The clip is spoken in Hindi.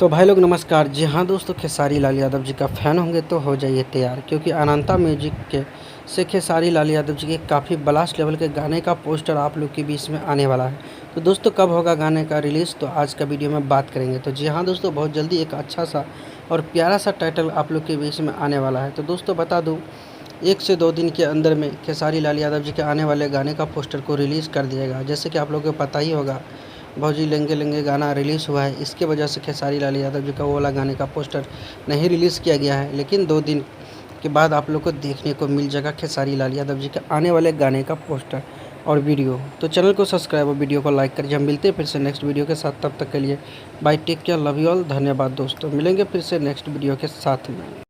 तो भाई लोग नमस्कार। जी हाँ दोस्तों, खेसारी लाल यादव जी का फ़ैन होंगे तो हो जाइए तैयार, क्योंकि अनंता म्यूजिक के से खेसारी लाल यादव जी के काफ़ी ब्लास्ट लेवल के गाने का पोस्टर आप लोग के बीच में आने वाला है। तो दोस्तों कब होगा गाने का रिलीज़, तो आज का वीडियो में बात करेंगे। तो जी हाँ दोस्तों, बहुत जल्दी एक अच्छा सा और प्यारा सा टाइटल आप लोग के बीच में आने वाला है। तो दोस्तों बता दूँ, 1 से 2 दिन के अंदर में खेसारी लाल यादव जी के आने वाले गाने का पोस्टर को रिलीज़ कर दिया जाएगा। जैसे कि आप लोगों को पता ही होगा, भौजी लेंगे लेंगे गाना रिलीज़ हुआ है। इसके वजह से खेसारी लाल यादव जी का वो वाला गाने का पोस्टर नहीं रिलीज़ किया गया है, लेकिन 2 दिन के बाद आप लोग को देखने को मिल जाएगा खेसारी लाल यादव जी के आने वाले गाने का पोस्टर और वीडियो। तो चैनल को सब्सक्राइब और वीडियो को लाइक करिए। हम मिलते हैं फिर से नेक्स्ट वीडियो के साथ, तब तक के लिए bye, take care, love you all, धन्यवाद दोस्तों। मिलेंगे फिर से नेक्स्ट वीडियो के साथ में।